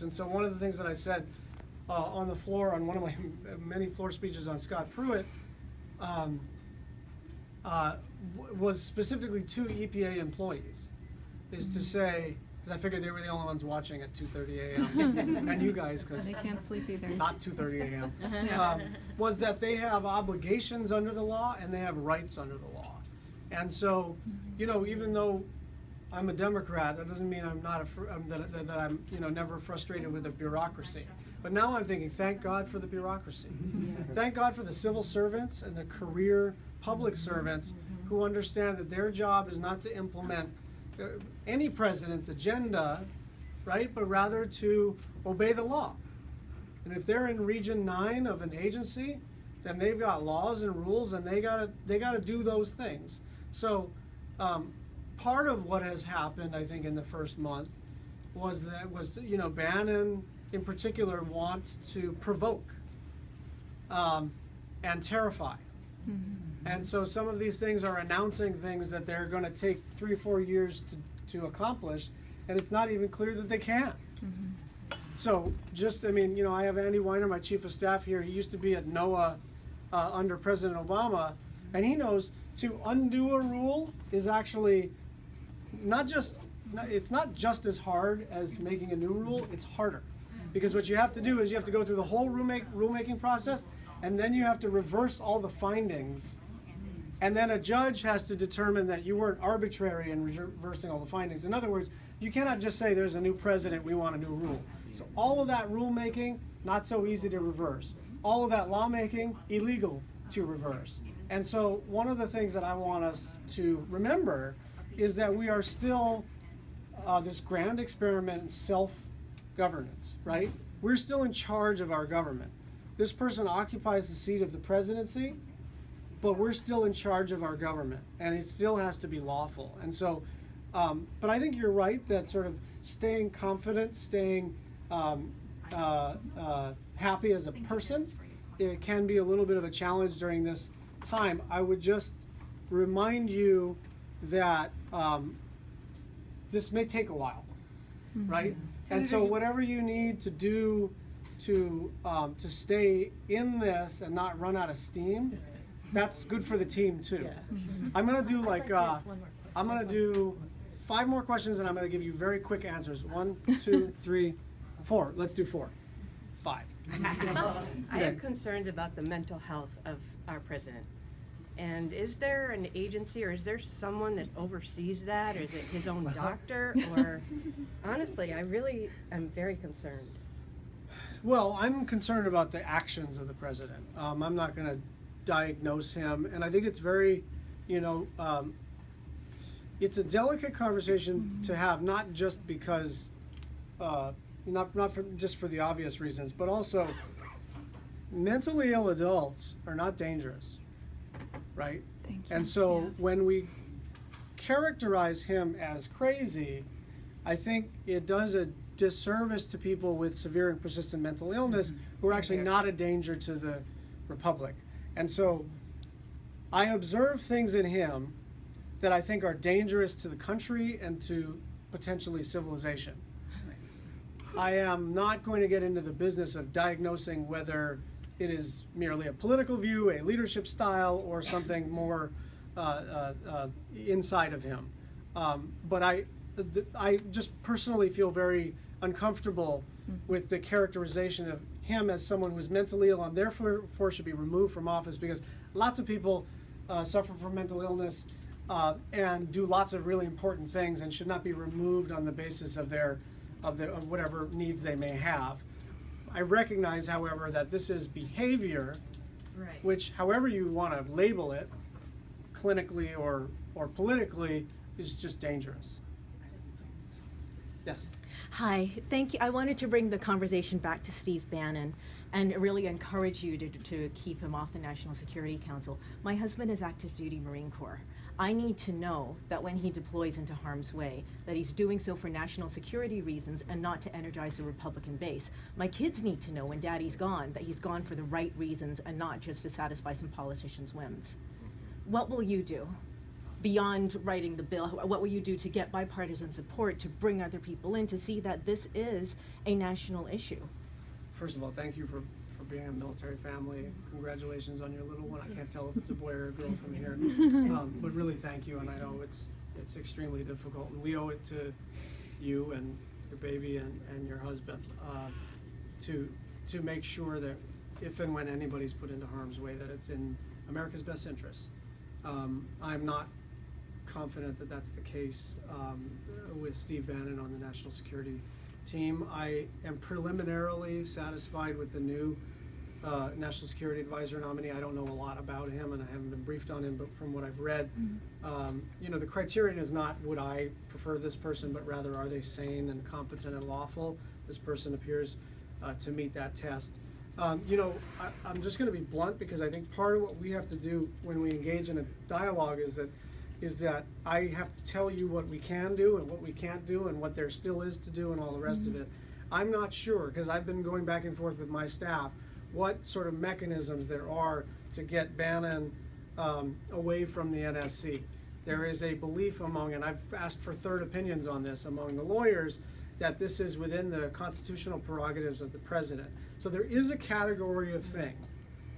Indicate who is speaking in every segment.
Speaker 1: And so one of the things that I said on the floor, on one of my many floor speeches on Scott Pruitt, was specifically to EPA employees, is to say, because I figured they were the only ones watching at 2:30 a.m. and you guys, because
Speaker 2: They can't sleep either.
Speaker 1: not 2:30 a.m. Was that they have obligations under the law and they have rights under the law. And so, you know, even though I'm a Democrat, that doesn't mean I'm not that I'm, you know, never frustrated with the bureaucracy. But now I'm thinking, thank God for the bureaucracy. Thank God for the civil servants and the career public servants who understand that their job is not to implement any president's agenda, right, but rather to obey the law. And if they're in Region 9 of an agency, then they've got laws and rules, and they gotta do those things. So part of what has happened, I think, in the first month was you know, Bannon in particular wants to provoke and terrify. And so some of these things are announcing things that they're going to take 3 or 4 years to accomplish, and it's not even clear that they can. So just, I mean, you know, I have Andy Weiner, my chief of staff here. He used to be at NOAA under President Obama, and he knows to undo a rule is actually it's not just as hard as making a new rule, it's harder. Because what you have to do is you have to go through the whole rulemaking process, and then you have to reverse all the findings. And then a judge has to determine that you weren't arbitrary in reversing all the findings. In other words, you cannot just say there's a new president, we want a new rule. So all of that rulemaking, not so easy to reverse. All of that lawmaking, illegal to reverse. And so one of the things that I want us to remember is that we are still this grand experiment in self-governance, right? We're still in charge of our government. This person occupies the seat of the presidency, but we're still in charge of our government, and it still has to be lawful. And so, but I think you're right that sort of staying confident, staying happy as a person, it can be a little bit of a challenge during this time. I would just remind you that this may take a while, right? And so whatever you need to do to stay in this and not run out of steam, that's good for the team too. I'm gonna do I'm gonna do 5 more questions, and I'm gonna give you very quick answers. 1, 2, 3, 4. Let's do 4, 5.
Speaker 3: I have concerns about the mental health of our president. And is there an agency, or is there someone that oversees that, or is it his own doctor? Or honestly, I really am very concerned.
Speaker 1: Well, I'm concerned about the actions of the president. I'm not going to diagnose him, and I think it's very, you know, it's a delicate conversation to have, not just because, just for the obvious reasons, but also mentally ill adults are not dangerous, right?
Speaker 2: Thank you.
Speaker 1: And so when we characterize him as crazy, I think it does a disservice to people with severe and persistent mental illness who are actually not a danger to the republic. And so I observe things in him that I think are dangerous to the country and to potentially civilization. I am not going to get into the business of diagnosing whether it is merely a political view, a leadership style, or something more inside of him. But I just personally feel very uncomfortable with the characterization of him as someone who is mentally ill and therefore should be removed from office, because lots of people suffer from mental illness and do lots of really important things and should not be removed on the basis of of whatever needs they may have. I recognize, however, that this is behavior, which, however you want to label it, clinically or politically, is just dangerous. Yes.
Speaker 4: Hi, thank you. I wanted to bring the conversation back to Steve Bannon and really encourage you to keep him off the National Security Council. My husband is active duty Marine Corps. I need to know that when he deploys into harm's way, that he's doing so for national security reasons and not to energize the Republican base. My kids need to know when Daddy's gone that he's gone for the right reasons and not just to satisfy some politicians' whims. What will you do? beyond writing the bill? What will you do to get bipartisan support, to bring other people in, to see that this is a national issue?
Speaker 1: First of all, thank you for being a military family. Congratulations on your little one. I can't tell if it's a boy or a girl from here. But really thank you, and I know it's extremely difficult, and we owe it to you and your baby and your husband to make sure that if and when anybody's put into harm's way, that it's in America's best interest. I'm not confident that that's the case with Steve Bannon on the national security team. I am preliminarily satisfied with the new National Security Advisor nominee. I don't know a lot about him, and I haven't been briefed on him, but from what I've read, you know, the criterion is not would I prefer this person, but rather are they sane and competent and lawful? This person appears to meet that test. You know, I'm just going to be blunt, because I think part of what we have to do when we engage in a dialogue is that I have to tell you what we can do and what we can't do and what there still is to do and all the rest of it. I'm not sure, because I've been going back and forth with my staff, what sort of mechanisms there are to get Bannon away from the NSC. There is a belief among, and I've asked for third opinions on this among the lawyers, that this is within the constitutional prerogatives of the president. So there is a category of thing,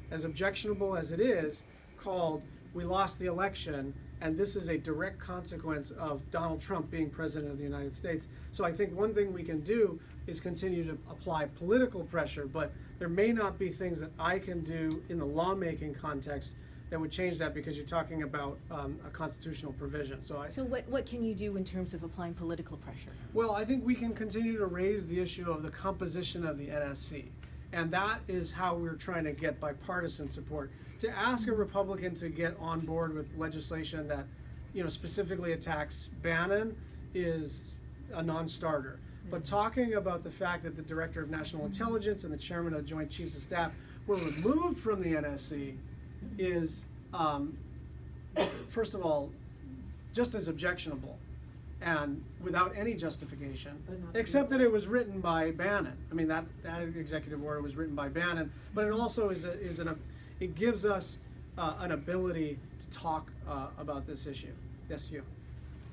Speaker 1: as objectionable as it is, called we lost the election, and this is a direct consequence of Donald Trump being president of the United States. So I think one thing we can do is continue to apply political pressure, but there may not be things that I can do in the lawmaking context that would change that, because you're talking about a constitutional provision. So
Speaker 4: what can you do in terms of applying political pressure?
Speaker 1: Well, I think we can continue to raise the issue of the composition of the NSC. And that is how we're trying to get bipartisan support. To ask a Republican to get on board with legislation that, you know, specifically attacks Bannon is a non-starter. But talking about the fact that the Director of National Intelligence and the Chairman of the Joint Chiefs of Staff were removed from the NSC is, first of all, just as objectionable and without any justification, except that it was written by Bannon. I mean, that executive order was written by Bannon, but it also it gives us an ability to talk about this issue. Yes, you.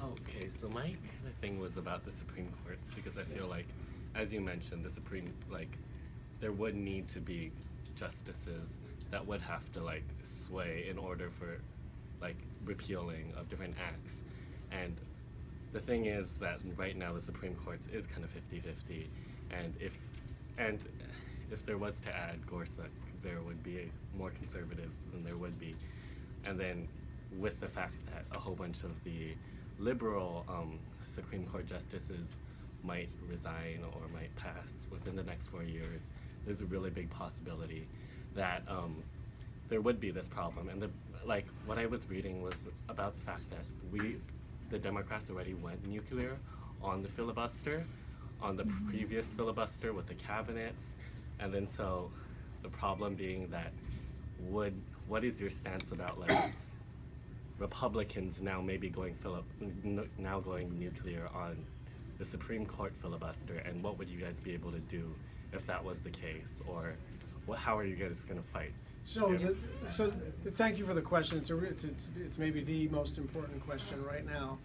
Speaker 2: Okay, so my kind of thing was about the Supreme Courts, because I feel like, as you mentioned, the Supreme, like, there would need to be justices that would have to, like, sway in order for, like, repealing of different acts. And the thing is that right now the Supreme Courts is kind of 50-50, and if there was to add Gorsuch, there would be more conservatives than there would be. And then with the fact that a whole bunch of the liberal Supreme Court justices might resign or might pass within the next 4 years, there's a really big possibility that there would be this problem. And what I was reading was about the fact that the Democrats already went nuclear on the filibuster, on the previous filibuster with the cabinets, and then so the problem being that what is your stance about, like, Republicans now maybe going nuclear on the Supreme Court filibuster, and what would you guys be able to do if that was the case, or how are you guys going to fight?
Speaker 1: So thank you for the question. It's maybe the most important question right now.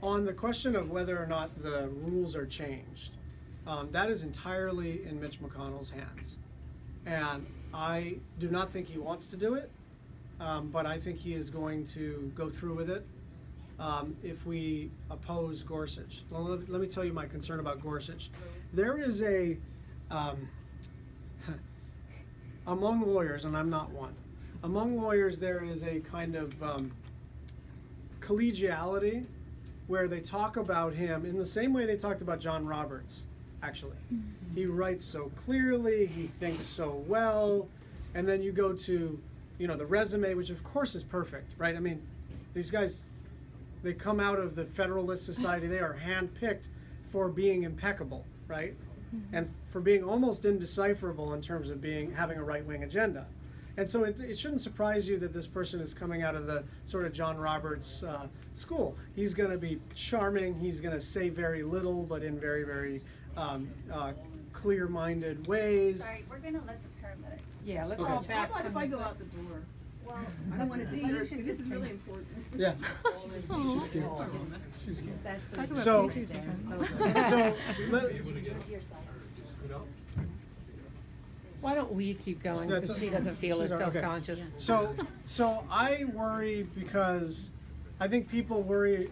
Speaker 1: On the question of whether or not the rules are changed, that is entirely in Mitch McConnell's hands, and I do not think he wants to do it. But I think he is going to go through with it if we oppose Gorsuch. Well, let me tell you my concern about Gorsuch. There is among lawyers, and I'm not one, among lawyers there is a kind of collegiality where they talk about him in the same way they talked about John Roberts, actually. He writes so clearly, he thinks so well, and then you go to the resume, which of course is perfect, right? I mean, these guys, they come out of the Federalist Society, they are handpicked for being impeccable, right? And for being almost indecipherable in terms of having a right-wing agenda. And so it shouldn't surprise you that this person is coming out of the sort of John Roberts school. He's going to be charming, he's going to say very little, but in very, very clear-minded ways.
Speaker 5: Sorry, we're going to let the paramedics.
Speaker 3: Yeah, let's
Speaker 1: Okay.
Speaker 3: all back.
Speaker 5: How about if I go out the door? I don't want to disturb, because this is really important.
Speaker 1: Yeah. She's cute. She's cute.
Speaker 6: Talk about
Speaker 1: So-
Speaker 6: future, Jason.
Speaker 1: So, let,
Speaker 7: Why don't we keep going
Speaker 1: That's
Speaker 7: so
Speaker 1: a-
Speaker 7: she doesn't feel as
Speaker 1: she's okay.
Speaker 7: self-conscious?
Speaker 1: so I worry because I think people worry,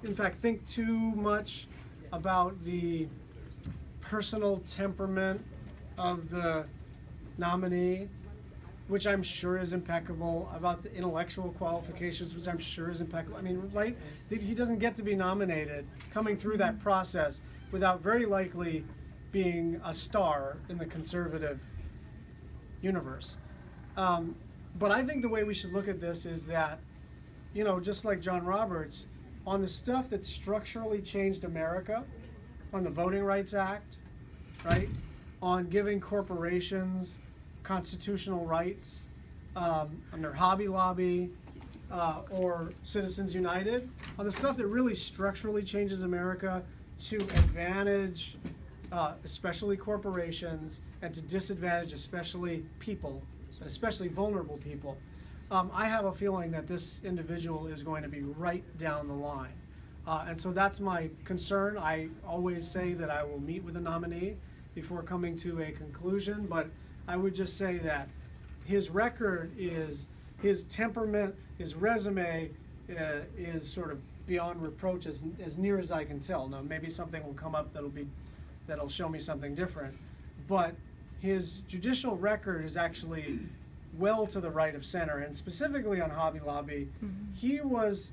Speaker 1: in fact, think too much about the personal temperament of the nominee, which I'm sure is impeccable, about the intellectual qualifications, which I'm sure is impeccable. I mean, right? He doesn't get to be nominated coming through that process without very likely being a star in the conservative universe. But I think the way we should look at this is that, just like John Roberts, on the stuff that structurally changed America, on the Voting Rights Act, right? On giving corporations constitutional rights, under Hobby Lobby, or Citizens United, on the stuff that really structurally changes America to advantage especially corporations and to disadvantage especially people, especially vulnerable people. I have a feeling that this individual is going to be right down the line. And so that's my concern. I always say that I will meet with a nominee before coming to a conclusion, but I would just say that his record is, his temperament, his resume is sort of beyond reproach as near as I can tell. Now, maybe something will come up that'll show me something different, but his judicial record is actually well to the right of center, and specifically on Hobby Lobby, he was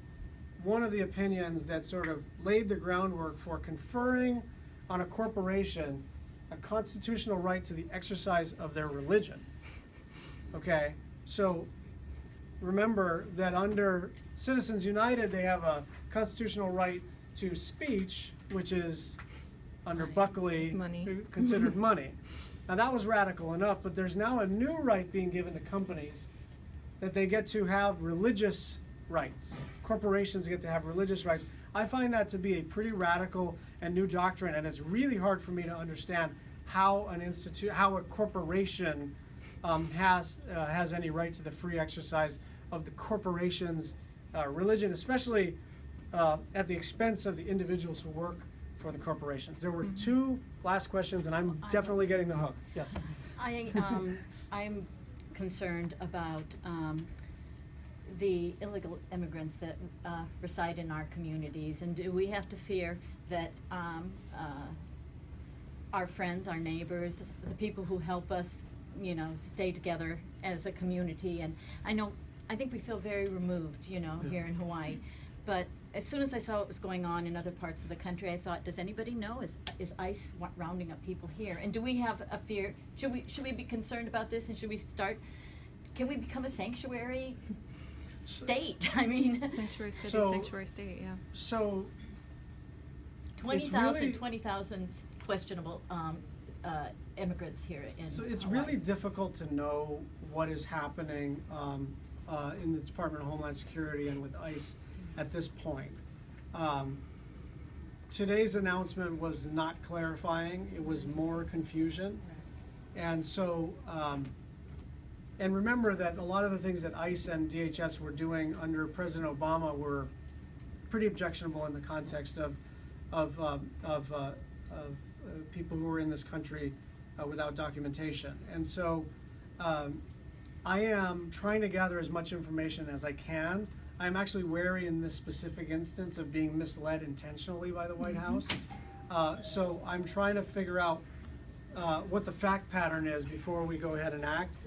Speaker 1: one of the opinions that sort of laid the groundwork for conferring on a corporation a constitutional right to the exercise of their religion. Okay, so remember that under Citizens United, they have a constitutional right to speech, which is under Buckley
Speaker 7: Money.
Speaker 1: considered money. Now that was radical enough, but there's now a new right being given to companies that they get to have religious rights. Corporations get to have religious rights. I find that to be a pretty radical and new doctrine, and it's really hard for me to understand how how a corporation has any right to the free exercise of the corporation's religion, especially at the expense of the individuals who work for the corporations. There were two last questions, and I'm definitely getting the hook. Yes.
Speaker 8: I'm concerned about the illegal immigrants that reside in our communities, and do we have to fear that our friends, our neighbors, the people who help us, stay together as a community? And I think we feel very removed, here in Hawaii. But as soon as I saw what was going on in other parts of the country, I thought, does anybody know? Is ICE rounding up people here? And do we have a fear? Should we be concerned about this? And can we become a sanctuary state? I mean,
Speaker 6: Sanctuary city,
Speaker 1: So-
Speaker 6: sanctuary state, yeah.
Speaker 1: So
Speaker 8: 20,000 questionable immigrants here in
Speaker 1: So it's
Speaker 8: Hawaii.
Speaker 1: really difficult to know what is happening in the Department of Homeland Security and with ICE at this point. Today's announcement was not clarifying, it was more confusion. And so, and remember that a lot of the things that ICE and DHS were doing under President Obama were pretty objectionable in the context of people who were in this country without documentation. And so I am trying to gather as much information as I can. I'm actually wary in this specific instance of being misled intentionally by the White House. So I'm trying to figure out what the fact pattern is before we go ahead and act.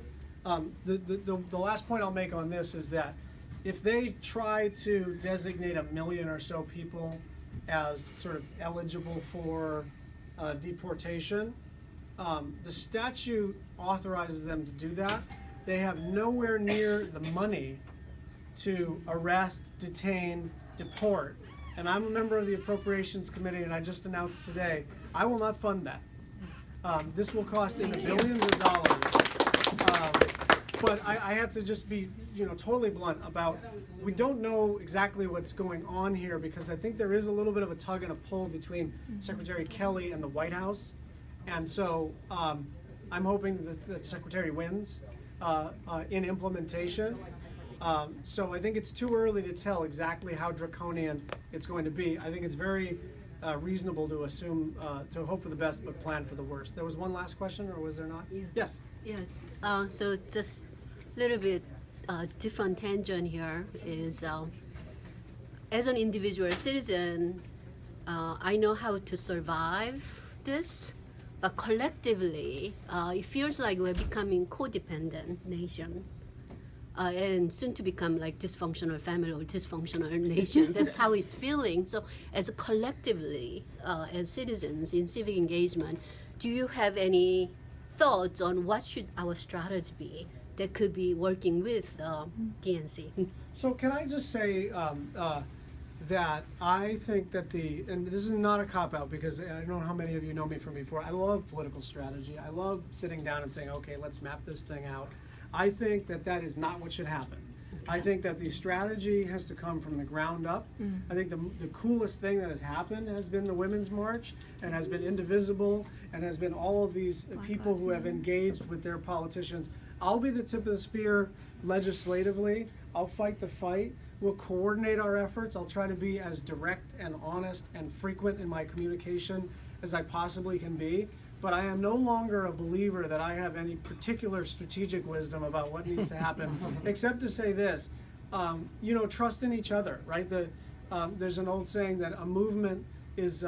Speaker 1: The last point I'll make on this is that if they try to designate 1 million or so people as sort of eligible for deportation, the statute authorizes them to do that. They have nowhere near the money to arrest, detain, deport. And I'm a member of the Appropriations Committee, and I just announced today, I will not fund that. This will cost in the billions of dollars. But I have to just be, totally blunt about, we don't know exactly what's going on here, because I think there is a little bit of a tug and a pull between Secretary Kelly and the White House. And so I'm hoping that the Secretary wins. in implementation. So I think it's too early to tell exactly how draconian it's going to be. I think it's very reasonable to assume, to hope for the best but plan for the worst. There was one last question, or was there not?
Speaker 6: Yeah.
Speaker 1: Yes.
Speaker 6: Yes. So just a little bit different tangent here is as an individual citizen, I know how to survive this, but collectively, it feels like we're becoming codependent nation. And soon to become like dysfunctional family or dysfunctional nation. That's how it's feeling. So as collectively, as citizens in civic engagement, do you have any thoughts on what should our strategy be that could be working with DNC?
Speaker 1: So can I just say that I think that and this is not a cop-out because I don't know how many of you know me from before, I love political strategy. I love sitting down and saying, okay, let's map this thing out. I think that is not what should happen. I think that the strategy has to come from the ground up. I think the coolest thing that has happened has been the Women's March, and has been Indivisible, and has been all of these people who have engaged with their politicians. I'll be the tip of the spear legislatively. I'll fight the fight. We'll coordinate our efforts. I'll try to be as direct and honest and frequent in my communication as I possibly can be. But I am no longer a believer that I have any particular strategic wisdom about what needs to happen, except to say this, trust in each other, right? There's an old saying that a movement is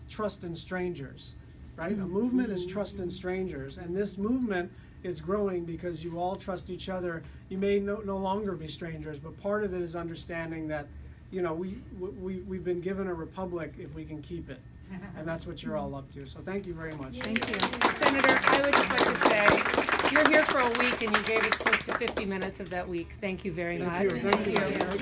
Speaker 1: trust in strangers, right? A movement is trust in strangers, and this movement is growing because you all trust each other. You may no longer be strangers, but part of it is understanding that, we've been given a republic if we can keep it. And that's what you're all up to. So thank you very much.
Speaker 7: Thank you. Senator, I would just like to say, you're here for a week and you gave us close to 50 minutes of that week. Thank you very much.
Speaker 1: Thank you.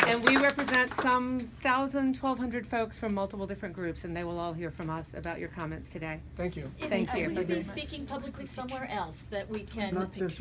Speaker 7: And we represent some 1,000, 1,200 folks from multiple different groups, and they will all hear from us about your comments today.
Speaker 1: Thank you.
Speaker 7: Thank you.
Speaker 8: Will you be speaking publicly somewhere else that we can?
Speaker 1: Not this